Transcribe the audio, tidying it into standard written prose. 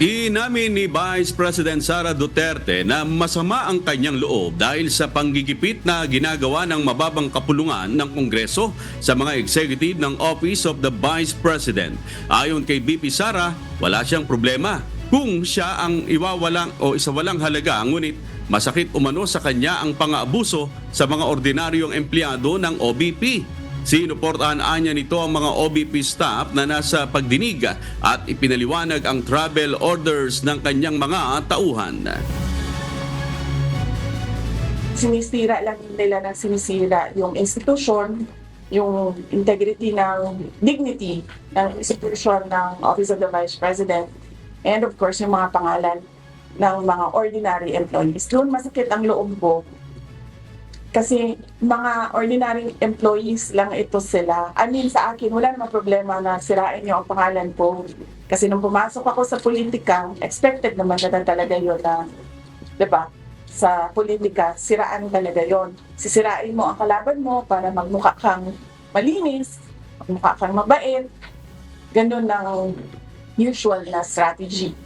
Inamin ni Vice President Sara Duterte na masama ang kanyang loob dahil sa panggigipit na ginagawa ng mababang kapulungan ng Kongreso sa mga executive ng Office of the Vice President. Ayon kay VP Sara, wala siyang problema kung siya ang iwawalang o isawalang halaga, ngunit masakit umano sa kanya ang pang-aabuso sa mga ordinaryong empleyado ng OBP. Sinuportahan anya nito ang mga OBP staff na nasa pagdinig at ipinaliwanag ang travel orders ng kanyang mga tauhan. Sinisira lang nila ng sinisira yung institusyon, yung integrity ng dignity ng institusyon ng Office of the Vice President, and of course yung mga pangalan ng mga ordinary employees. Doon masakit ang loob ko. Kasi mga ordinary employees lang ito sila. I mean, sa akin, wala namang problema na sirain niyo ang pangalan ko. Kasi nung pumasok ako sa politika, expected naman na talaga yun na, di ba? Sa politika, siraan talaga yon. Sisirain mo ang kalaban mo para magmukha kang malinis, magmukha kang mabait. Ganun ang usual na strategy.